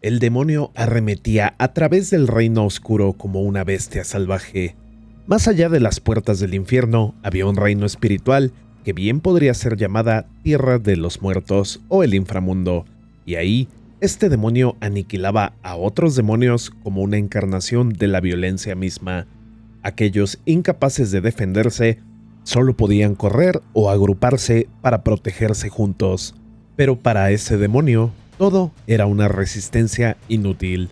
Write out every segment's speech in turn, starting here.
El demonio arremetía a través del reino oscuro como una bestia salvaje. Más allá de las puertas del infierno, había un reino espiritual que bien podría ser llamada Tierra de los Muertos o el inframundo, y ahí, este demonio aniquilaba a otros demonios como una encarnación de la violencia misma. Aquellos incapaces de defenderse solo podían correr o agruparse para protegerse juntos. Pero para ese demonio, todo era una resistencia inútil,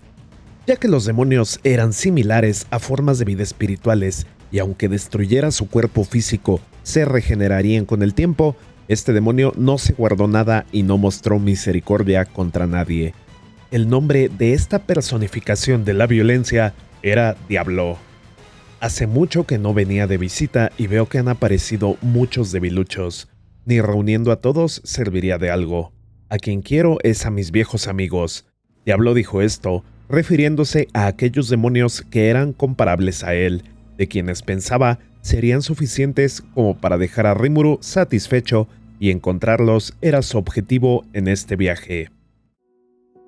ya que los demonios eran similares a formas de vida espirituales y aunque destruyera su cuerpo físico, se regenerarían con el tiempo. Este demonio no se guardó nada y no mostró misericordia contra nadie. El nombre de esta personificación de la violencia era Diablo. Hace mucho que no venía de visita y veo que han aparecido muchos debiluchos. Ni reuniendo a todos serviría de algo. A quien quiero es a mis viejos amigos. Diablo dijo esto, refiriéndose a aquellos demonios que eran comparables a él, de quienes pensaba serían suficientes como para dejar a Rimuru satisfecho, y encontrarlos era su objetivo en este viaje.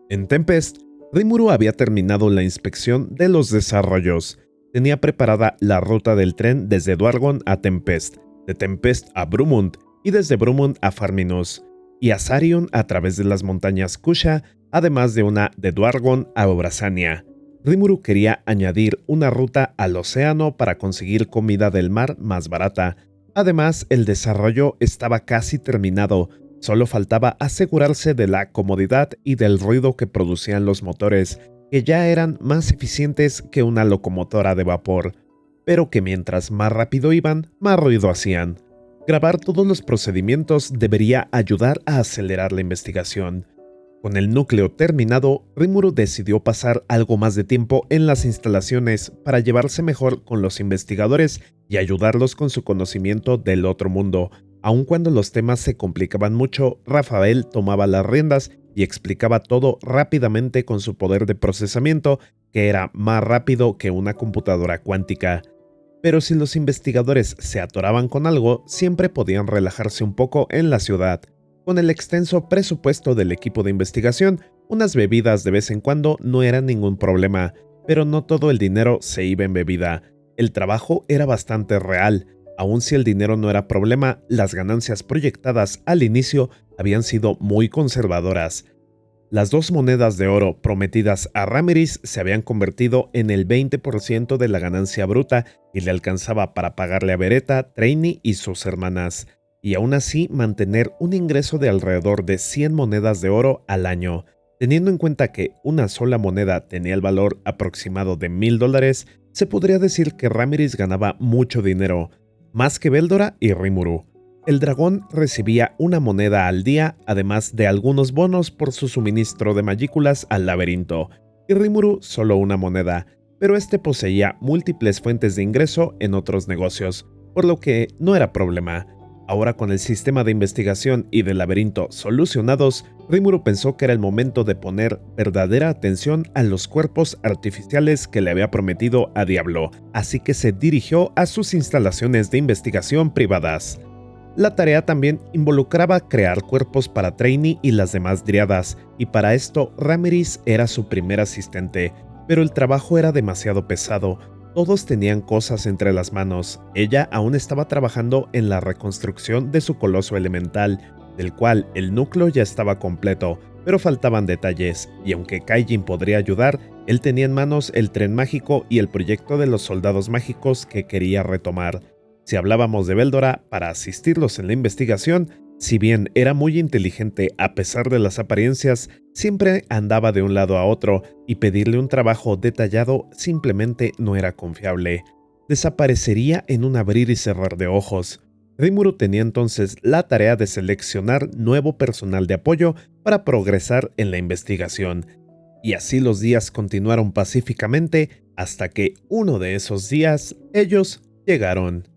En Tempest, Rimuru había terminado la inspección de los desarrollos. Tenía preparada la ruta del tren desde Dwargon a Tempest, de Tempest a Brumund y desde Brumund a Farminus, y a Sarion a través de las montañas Kusha, además de una de Dwargon a Obrasania. Rimuru quería añadir una ruta al océano para conseguir comida del mar más barata. Además, el desarrollo estaba casi terminado, solo faltaba asegurarse de la comodidad y del ruido que producían los motores, que ya eran más eficientes que una locomotora de vapor, pero que mientras más rápido iban, más ruido hacían. Grabar todos los procedimientos debería ayudar a acelerar la investigación. Con el núcleo terminado, Rimuru decidió pasar algo más de tiempo en las instalaciones para llevarse mejor con los investigadores y ayudarlos con su conocimiento del otro mundo. Aun cuando los temas se complicaban mucho, Rafael tomaba las riendas y explicaba todo rápidamente con su poder de procesamiento, que era más rápido que una computadora cuántica. Pero si los investigadores se atoraban con algo, siempre podían relajarse un poco en la ciudad. Con el extenso presupuesto del equipo de investigación, unas bebidas de vez en cuando no eran ningún problema, pero no todo el dinero se iba en bebida. El trabajo era bastante real. Aun si el dinero no era problema, las ganancias proyectadas al inicio habían sido muy conservadoras. Las 2 monedas de oro prometidas a Ramiris se habían convertido en el 20% de la ganancia bruta y le alcanzaba para pagarle a Beretta, Traini y sus hermanas, y aún así mantener un ingreso de alrededor de 100 monedas de oro al año. Teniendo en cuenta que una sola moneda tenía el valor aproximado de $1000, se podría decir que Ramiris ganaba mucho dinero, más que Veldora y Rimuru. El dragón recibía una moneda al día, además de algunos bonos por su suministro de magículas al laberinto, y Rimuru solo una moneda, pero este poseía múltiples fuentes de ingreso en otros negocios, por lo que no era problema. Ahora, con el sistema de investigación y del laberinto solucionados, Rimuru pensó que era el momento de poner verdadera atención a los cuerpos artificiales que le había prometido a Diablo, así que se dirigió a sus instalaciones de investigación privadas. La tarea también involucraba crear cuerpos para Traini y las demás driadas, y para esto Ramiris era su primer asistente, pero el trabajo era demasiado pesado. Todos tenían cosas entre las manos. Ella aún estaba trabajando en la reconstrucción de su coloso elemental, del cual el núcleo ya estaba completo, pero faltaban detalles, y aunque Kaijin podría ayudar, él tenía en manos el tren mágico y el proyecto de los soldados mágicos que quería retomar. Si hablábamos de Veldora, para asistirlos en la investigación, si bien era muy inteligente a pesar de las apariencias, siempre andaba de un lado a otro y pedirle un trabajo detallado simplemente no era confiable. Desaparecería en un abrir y cerrar de ojos. Rimuru tenía entonces la tarea de seleccionar nuevo personal de apoyo para progresar en la investigación. Y así los días continuaron pacíficamente hasta que uno de esos días ellos llegaron.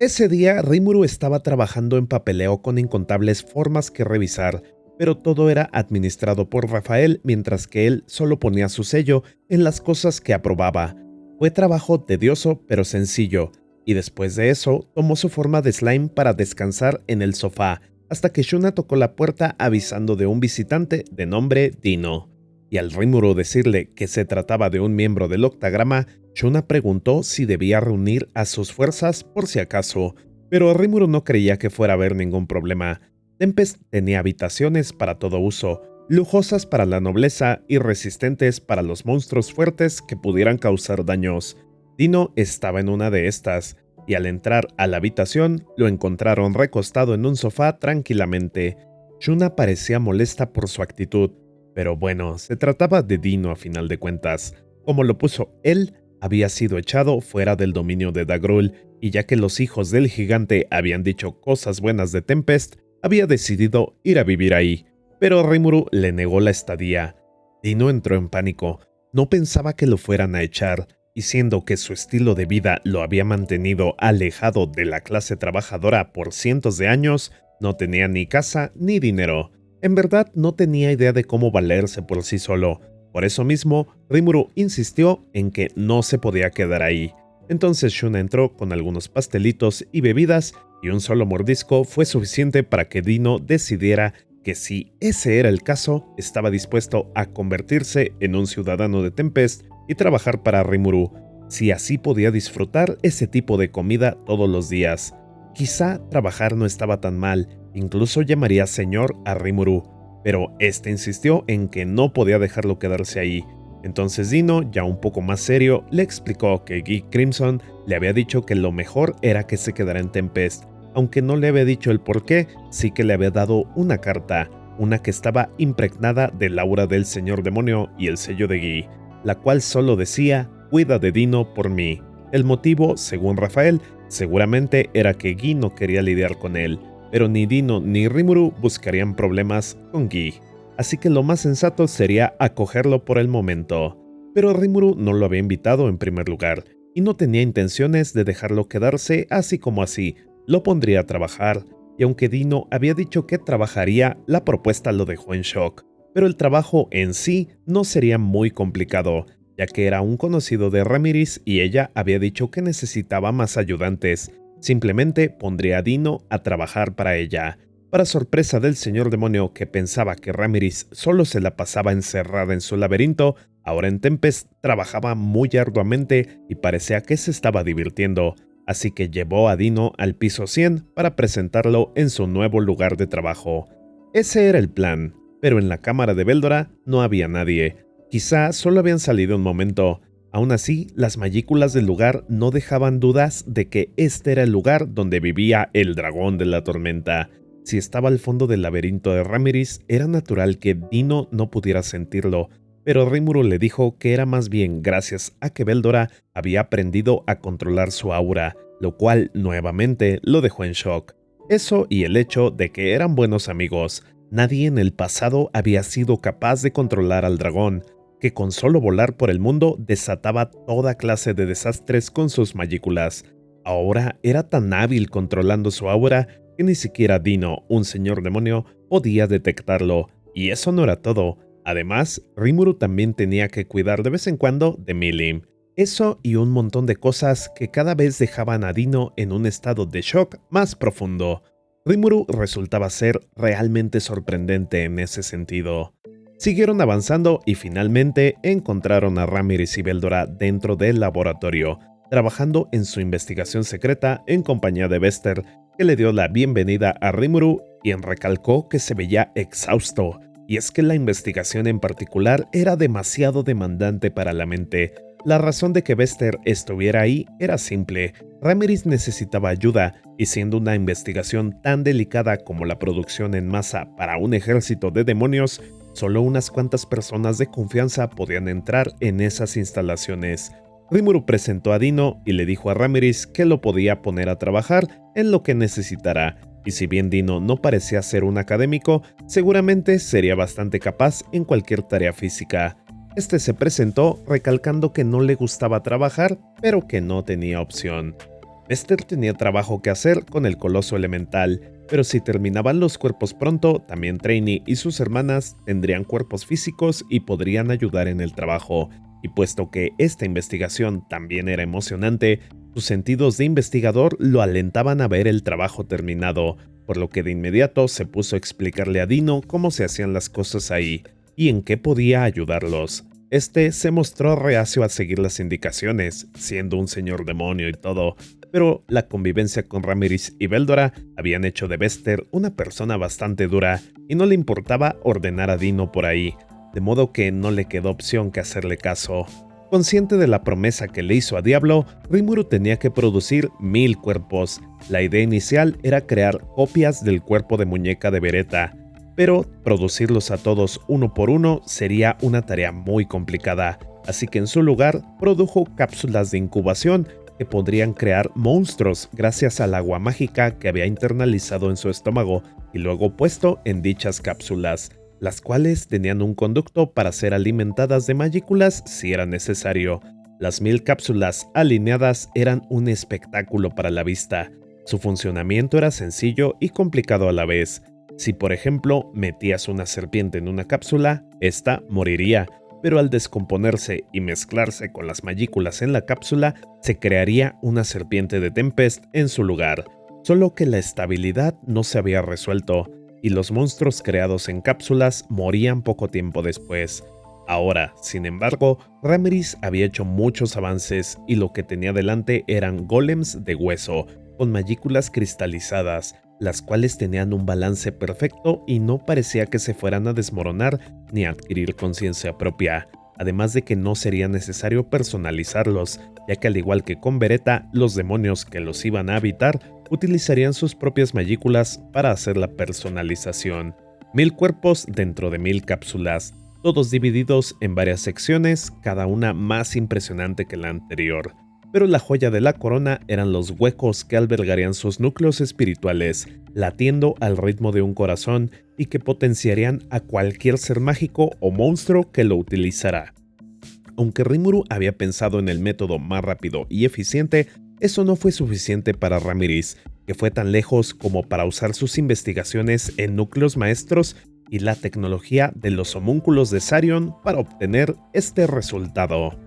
Ese día Rimuru estaba trabajando en papeleo con incontables formas que revisar, pero todo era administrado por Rafael mientras que él solo ponía su sello en las cosas que aprobaba. Fue trabajo tedioso pero sencillo, y después de eso tomó su forma de slime para descansar en el sofá, hasta que Shuna tocó la puerta avisando de un visitante de nombre Dino. y al Rimuru decirle que se trataba de un miembro del octagrama, Shuna preguntó si debía reunir a sus fuerzas por si acaso, pero Rimuru no creía que fuera a haber ningún problema. Tempest tenía habitaciones para todo uso, lujosas para la nobleza y resistentes para los monstruos fuertes que pudieran causar daños. Dino estaba en una de estas, y al entrar a la habitación lo encontraron recostado en un sofá tranquilamente. Shuna parecía molesta por su actitud, pero bueno, se trataba de Dino a final de cuentas. Como lo puso él, había sido echado fuera del dominio de Dagrul, y ya que los hijos del gigante habían dicho cosas buenas de Tempest, había decidido ir a vivir ahí. Pero Rimuru le negó la estadía. Dino entró en pánico. No pensaba que lo fueran a echar, y siendo que su estilo de vida lo había mantenido alejado de la clase trabajadora por cientos de años, no tenía ni casa ni dinero. En verdad no tenía idea de cómo valerse por sí solo. Por eso mismo, Rimuru insistió en que no se podía quedar ahí. Entonces Shuna entró con algunos pastelitos y bebidas, y un solo mordisco fue suficiente para que Dino decidiera que si ese era el caso, estaba dispuesto a convertirse en un ciudadano de Tempest y trabajar para Rimuru, si así podía disfrutar ese tipo de comida todos los días. Quizá trabajar no estaba tan mal, incluso llamaría señor a Rimuru, pero este insistió en que no podía dejarlo quedarse ahí. Entonces Dino, ya un poco más serio, le explicó que Guy Crimson le había dicho que lo mejor era que se quedara en Tempest. Aunque no le había dicho el por qué, sí que le había dado una carta, una que estaba impregnada del aura del señor demonio y el sello de Guy, la cual solo decía: cuida de Dino por mí. El motivo, según Rafael, seguramente era que Guy no quería lidiar con él, pero ni Dino ni Rimuru buscarían problemas con Guy, así que lo más sensato sería acogerlo por el momento. Pero Rimuru no lo había invitado en primer lugar, y no tenía intenciones de dejarlo quedarse así como así. Lo pondría a trabajar, y aunque Dino había dicho que trabajaría, la propuesta lo dejó en shock. Pero el trabajo en sí no sería muy complicado, ya que era un conocido de Ramiris y ella había dicho que necesitaba más ayudantes. Simplemente pondría a Dino a trabajar para ella. Para sorpresa del señor demonio, que pensaba que Ramiris solo se la pasaba encerrada en su laberinto, ahora en Tempest trabajaba muy arduamente y parecía que se estaba divirtiendo. Así que llevó a Dino al piso 100 para presentarlo en su nuevo lugar de trabajo. Ese era el plan, pero en la cámara de Veldora no había nadie. Quizá solo habían salido un momento. Aún así, las mayículas del lugar no dejaban dudas de que este era el lugar donde vivía el dragón de la tormenta. Si estaba al fondo del laberinto de Ramiris, era natural que Dino no pudiera sentirlo, pero Rimuru le dijo que era más bien gracias a que Veldora había aprendido a controlar su aura, lo cual nuevamente lo dejó en shock. Eso y el hecho de que eran buenos amigos. Nadie en el pasado había sido capaz de controlar al dragón, que con solo volar por el mundo desataba toda clase de desastres con sus mayículas. Ahora era tan hábil controlando su aura que ni siquiera Dino, un señor demonio, podía detectarlo. Y eso no era todo. Además, Rimuru también tenía que cuidar de vez en cuando de Milim. Eso y un montón de cosas que cada vez dejaban a Dino en un estado de shock más profundo. Rimuru resultaba ser realmente sorprendente en ese sentido. Siguieron avanzando y finalmente encontraron a Ramiris y Veldora dentro del laboratorio, trabajando en su investigación secreta en compañía de Vester, que le dio la bienvenida a Rimuru y recalcó que se veía exhausto. Y es que la investigación en particular era demasiado demandante para la mente. La razón de que Vester estuviera ahí era simple. Ramiris necesitaba ayuda, y siendo una investigación tan delicada como la producción en masa para un ejército de demonios, solo unas cuantas personas de confianza podían entrar en esas instalaciones. Rimuru presentó a Dino y le dijo a Ramiris que lo podía poner a trabajar en lo que necesitara. Y si bien Dino no parecía ser un académico, seguramente sería bastante capaz en cualquier tarea física. Este se presentó recalcando que no le gustaba trabajar, pero que no tenía opción. Vester tenía trabajo que hacer con el coloso elemental, pero si terminaban los cuerpos pronto, también Trainee y sus hermanas tendrían cuerpos físicos y podrían ayudar en el trabajo. Y puesto que esta investigación también era emocionante, sus sentidos de investigador lo alentaban a ver el trabajo terminado, por lo que de inmediato se puso a explicarle a Dino cómo se hacían las cosas ahí. y en qué podía ayudarlos. Este se mostró reacio a seguir las indicaciones, siendo un señor demonio y todo, pero la convivencia con Ramírez y Beldora habían hecho de Bester una persona bastante dura y no le importaba ordenar a Dino por ahí, de modo que no le quedó opción que hacerle caso. Consciente de la promesa que le hizo a Diablo, Rimuru tenía que producir 1000 cuerpos. La idea inicial era crear copias del cuerpo de muñeca de Beretta, pero producirlos a todos uno por uno sería una tarea muy complicada, así que en su lugar produjo cápsulas de incubación que podrían crear monstruos gracias al agua mágica que había internalizado en su estómago y luego puesto en dichas cápsulas, las cuales tenían un conducto para ser alimentadas de magículas si era necesario. Las 1000 cápsulas alineadas eran un espectáculo para la vista. Su funcionamiento era sencillo y complicado a la vez. Si por ejemplo metías una serpiente en una cápsula, esta moriría, pero al descomponerse y mezclarse con las magículas en la cápsula, se crearía una serpiente de Tempest en su lugar. Solo que la estabilidad no se había resuelto, y los monstruos creados en cápsulas morían poco tiempo después. Ahora, sin embargo, Ramírez había hecho muchos avances y lo que tenía delante eran golems de hueso, con magículas cristalizadas, las cuales tenían un balance perfecto y no parecía que se fueran a desmoronar ni a adquirir conciencia propia, además de que no sería necesario personalizarlos, ya que al igual que con Beretta, los demonios que los iban a habitar utilizarían sus propias magículas para hacer la personalización. 1000 cuerpos dentro de 1000 cápsulas, todos divididos en varias secciones, cada una más impresionante que la anterior. Pero la joya de la corona eran los huecos que albergarían sus núcleos espirituales, latiendo al ritmo de un corazón y que potenciarían a cualquier ser mágico o monstruo que lo utilizara. Aunque Rimuru había pensado en el método más rápido y eficiente, eso no fue suficiente para Ramírez, que fue tan lejos como para usar sus investigaciones en núcleos maestros y la tecnología de los homúnculos de Sarion para obtener este resultado.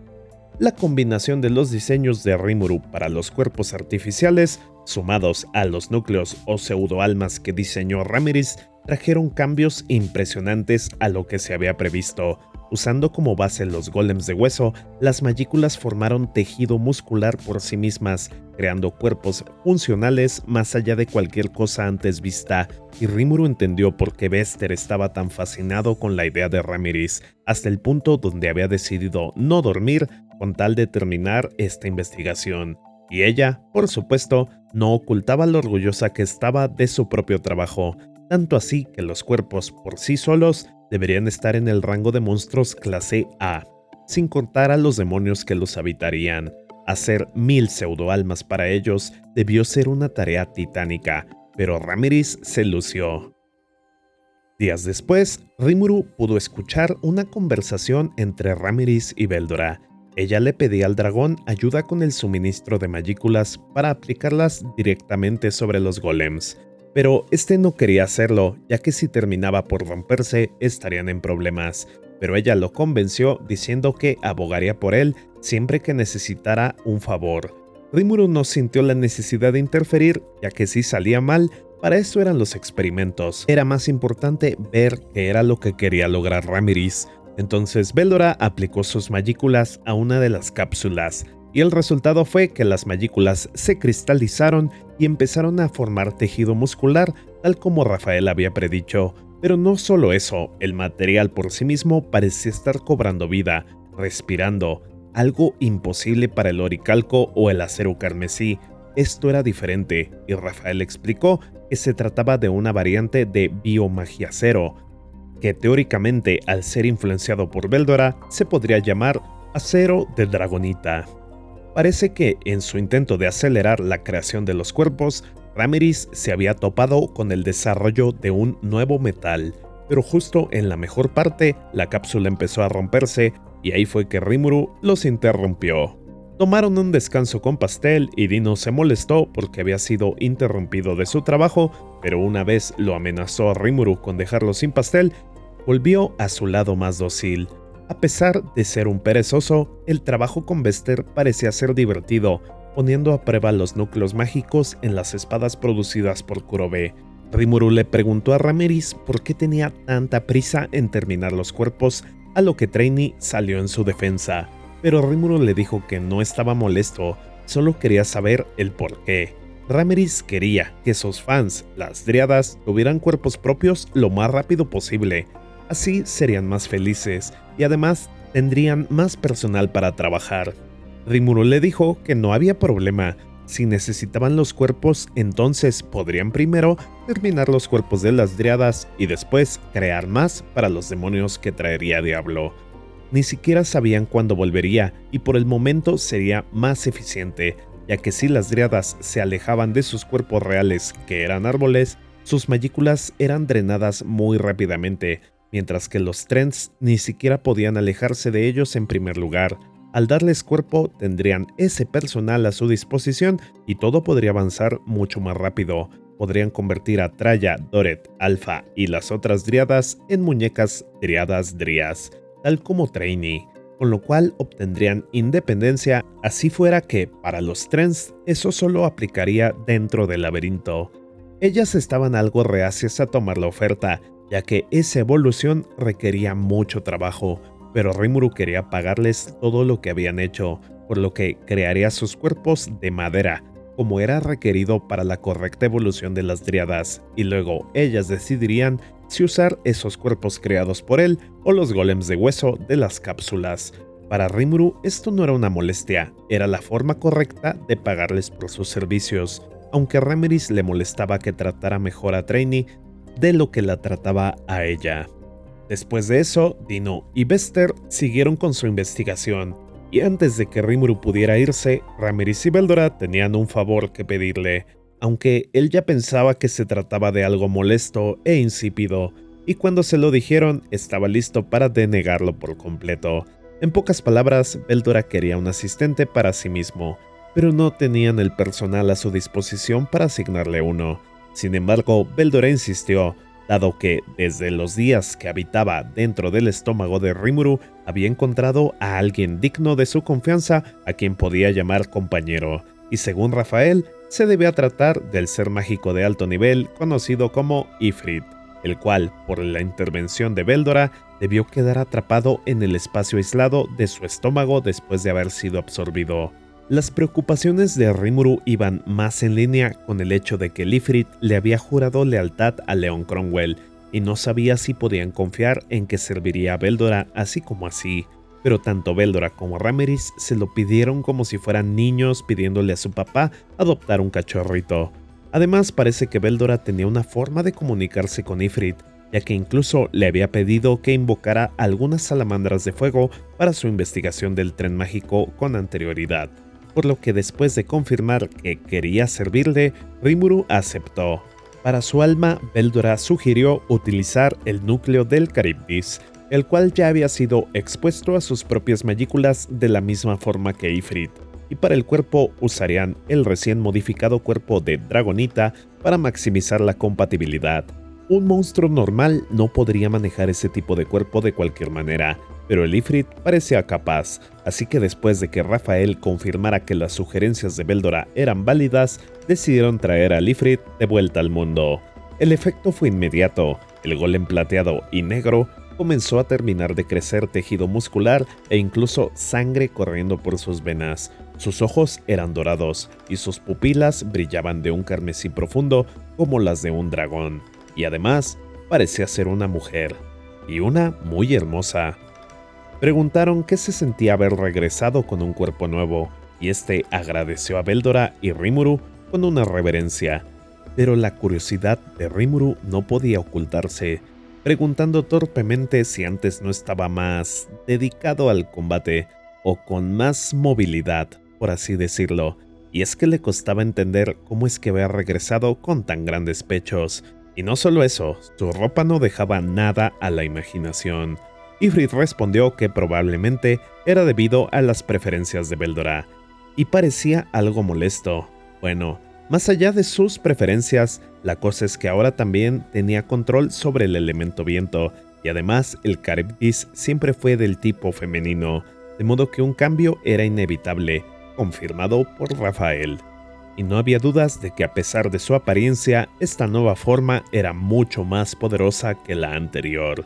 La combinación de los diseños de Rimuru para los cuerpos artificiales, sumados a los núcleos o pseudoalmas que diseñó Ramírez, trajeron cambios impresionantes a lo que se había previsto. Usando como base los golems de hueso, las magículas formaron tejido muscular por sí mismas, creando cuerpos funcionales más allá de cualquier cosa antes vista, y Rimuru entendió por qué Bester estaba tan fascinado con la idea de Ramírez, hasta el punto donde había decidido no dormir con tal de terminar esta investigación. Y ella, por supuesto, no ocultaba lo orgullosa que estaba de su propio trabajo, tanto así que los cuerpos por sí solos deberían estar en el rango de monstruos clase A, sin contar a los demonios que los habitarían. Hacer 1000 pseudoalmas para ellos debió ser una tarea titánica, pero Ramírez se lució. Días después, Rimuru pudo escuchar una conversación entre Ramírez y Beldora. Ella le pedía al dragón ayuda con el suministro de magículas para aplicarlas directamente sobre los golems. Pero este no quería hacerlo, ya que si terminaba por romperse, estarían en problemas. Pero ella lo convenció diciendo que abogaría por él siempre que necesitara un favor. Rimuru no sintió la necesidad de interferir, ya que si salía mal, para eso eran los experimentos. Era más importante ver qué era lo que quería lograr Ramírez. Entonces Beldora aplicó sus magículas a una de las cápsulas, y el resultado fue que las magículas se cristalizaron y empezaron a formar tejido muscular, tal como Rafael había predicho. Pero no solo eso, el material por sí mismo parecía estar cobrando vida, respirando, algo imposible para el oricalco o el acero carmesí. Esto era diferente, y Rafael explicó que se trataba de una variante de biomagiacero, que teóricamente, al ser influenciado por Beldora, se podría llamar acero de dragonita. Parece que, en su intento de acelerar la creación de los cuerpos, Ramírez se había topado con el desarrollo de un nuevo metal, pero justo en la mejor parte, la cápsula empezó a romperse, y ahí fue que Rimuru los interrumpió. Tomaron un descanso con Pastel y Dino se molestó porque había sido interrumpido de su trabajo, pero una vez lo amenazó a Rimuru con dejarlo sin Pastel, volvió a su lado más dócil. A pesar de ser un perezoso, el trabajo con Bester parecía ser divertido, poniendo a prueba los núcleos mágicos en las espadas producidas por Kurobe. Rimuru le preguntó a Ramiris por qué tenía tanta prisa en terminar los cuerpos, a lo que Traini salió en su defensa, pero Rimuru le dijo que no estaba molesto, solo quería saber el por qué. Ramiris quería que sus fans, las dríadas, tuvieran cuerpos propios lo más rápido posible, así serían más felices y además tendrían más personal para trabajar. Rimuru le dijo que no había problema. Si necesitaban los cuerpos, entonces podrían primero terminar los cuerpos de las dríadas y después crear más para los demonios que traería Diablo. Ni siquiera sabían cuándo volvería y por el momento sería más eficiente, ya que si las dríadas se alejaban de sus cuerpos reales, que eran árboles, sus magículas eran drenadas muy rápidamente, mientras que los Trends ni siquiera podían alejarse de ellos en primer lugar. Al darles cuerpo, tendrían ese personal a su disposición y todo podría avanzar mucho más rápido. Podrían convertir a Traya, Doret, Alpha y las otras dríadas en muñecas dríadas drías, tal como Traini, con lo cual obtendrían independencia, así fuera que, para los Trends, eso solo aplicaría dentro del laberinto. Ellas estaban algo reacias a tomar la oferta, ya que esa evolución requería mucho trabajo, pero Rimuru quería pagarles todo lo que habían hecho, por lo que crearía sus cuerpos de madera, como era requerido para la correcta evolución de las dríadas, y luego ellas decidirían si usar esos cuerpos creados por él o los golems de hueso de las cápsulas. Para Rimuru esto no era una molestia, era la forma correcta de pagarles por sus servicios, aunque a Ramiris le molestaba que tratara mejor a Traini de lo que la trataba a ella. Después de eso, Dino y Bester siguieron con su investigación, y antes de que Rimuru pudiera irse, Ramiris y Veldora tenían un favor que pedirle, aunque él ya pensaba que se trataba de algo molesto e insípido, y cuando se lo dijeron estaba listo para denegarlo por completo. En pocas palabras, Veldora quería un asistente para sí mismo, pero no tenían el personal a su disposición para asignarle uno. Sin embargo, Veldora insistió, dado que desde los días que habitaba dentro del estómago de Rimuru había encontrado a alguien digno de su confianza a quien podía llamar compañero, y según Rafael, se debía tratar del ser mágico de alto nivel conocido como Ifrit, el cual, por la intervención de Veldora, debió quedar atrapado en el espacio aislado de su estómago después de haber sido absorbido. Las preocupaciones de Rimuru iban más en línea con el hecho de que el Ifrit le había jurado lealtad a Leon Cromwell y no sabía si podían confiar en que serviría a Veldora así como así, pero tanto Veldora como Ramiris se lo pidieron como si fueran niños pidiéndole a su papá adoptar un cachorrito. Además, parece que Veldora tenía una forma de comunicarse con Ifrit, ya que incluso le había pedido que invocara algunas salamandras de fuego para su investigación del tren mágico con anterioridad. Por lo que después de confirmar que quería servirle, Rimuru aceptó. Para su alma, Veldora sugirió utilizar el núcleo del Caribdis, el cual ya había sido expuesto a sus propias magículas de la misma forma que Ifrit, y para el cuerpo usarían el recién modificado cuerpo de Dragonita para maximizar la compatibilidad. Un monstruo normal no podría manejar ese tipo de cuerpo de cualquier manera, pero el Ifrit parecía capaz, así que después de que Rafael confirmara que las sugerencias de Veldora eran válidas, decidieron traer al Ifrit de vuelta al mundo. El efecto fue inmediato, el golem plateado y negro comenzó a terminar de crecer tejido muscular e incluso sangre corriendo por sus venas. Sus ojos eran dorados y sus pupilas brillaban de un carmesí profundo como las de un dragón, y además parecía ser una mujer, y una muy hermosa. Preguntaron qué se sentía haber regresado con un cuerpo nuevo, y este agradeció a Veldora y Rimuru con una reverencia. Pero la curiosidad de Rimuru no podía ocultarse, preguntando torpemente si antes no estaba más dedicado al combate, o con más movilidad, por así decirlo, y es que le costaba entender cómo es que había regresado con tan grandes pechos. Y no solo eso, su ropa no dejaba nada a la imaginación. Ifrit respondió que probablemente era debido a las preferencias de Veldora, y parecía algo molesto. Bueno, más allá de sus preferencias, la cosa es que ahora también tenía control sobre el elemento viento, y además el Caribdis siempre fue del tipo femenino, de modo que un cambio era inevitable, confirmado por Rafael. y no había dudas de que a pesar de su apariencia, esta nueva forma era mucho más poderosa que la anterior.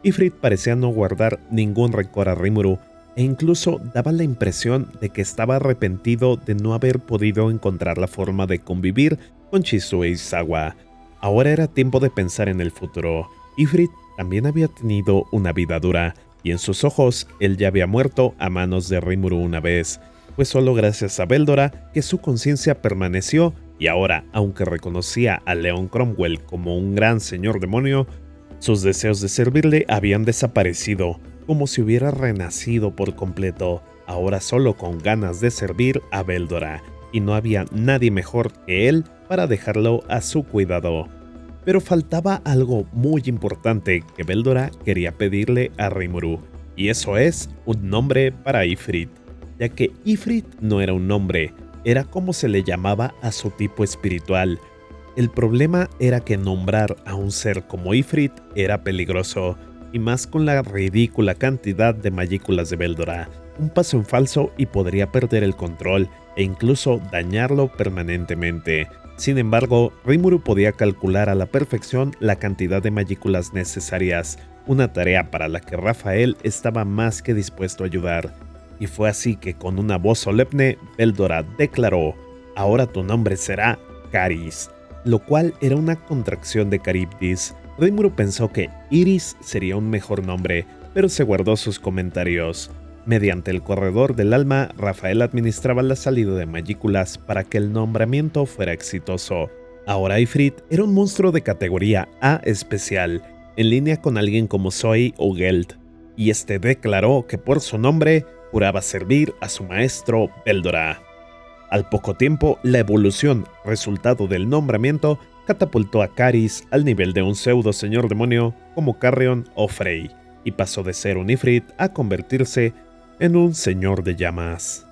Ifrit parecía no guardar ningún rencor a Rimuru, e incluso daba la impresión de que estaba arrepentido de no haber podido encontrar la forma de convivir con Chizue Izawa. Ahora era tiempo de pensar en el futuro. Ifrit también había tenido una vida dura, y en sus ojos él ya había muerto a manos de Rimuru una vez. Fue solo gracias a Veldora que su conciencia permaneció, y ahora, aunque reconocía a Leon Cromwell como un gran señor demonio, sus deseos de servirle habían desaparecido, como si hubiera renacido por completo, ahora solo con ganas de servir a Veldora, y no había nadie mejor que él para dejarlo a su cuidado. Pero faltaba algo muy importante que Veldora quería pedirle a Rimuru, y eso es un nombre para Ifrit, ya que Ifrit no era un nombre, era como se le llamaba a su tipo espiritual. El problema era que nombrar a un ser como Ifrit era peligroso, y más con la ridícula cantidad de mayículas de Veldora. Un paso en falso y podría perder el control, e incluso dañarlo permanentemente. Sin embargo, Rimuru podía calcular a la perfección la cantidad de mayículas necesarias, una tarea para la que Rafael estaba más que dispuesto a ayudar. Y fue así que con una voz solemne, Veldora declaró: «Ahora tu nombre será Caris», lo cual era una contracción de Caribdis. Rimuru pensó que Iris sería un mejor nombre, pero se guardó sus comentarios. Mediante el corredor del alma, Rafael administraba la salida de mayículas para que el nombramiento fuera exitoso. Ahora Ifrit era un monstruo de categoría A especial, en línea con alguien como Zoe o Geld, y este declaró que por su nombre juraba servir a su maestro Veldora. Al poco tiempo, la evolución, resultado del nombramiento, catapultó a Caris al nivel de un pseudo señor demonio como Carrion o Frey, y pasó de ser un Ifrit a convertirse en un señor de llamas.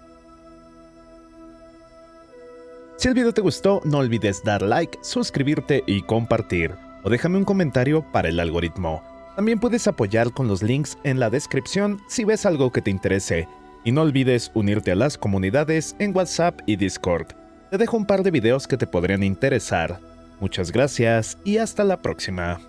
Si el video te gustó, no olvides dar like, suscribirte y compartir, o déjame un comentario para el algoritmo. También puedes apoyar con los links en la descripción si ves algo que te interese, y no olvides unirte a las comunidades en WhatsApp y Discord. Te dejo un par de videos que te podrían interesar. Muchas gracias y hasta la próxima.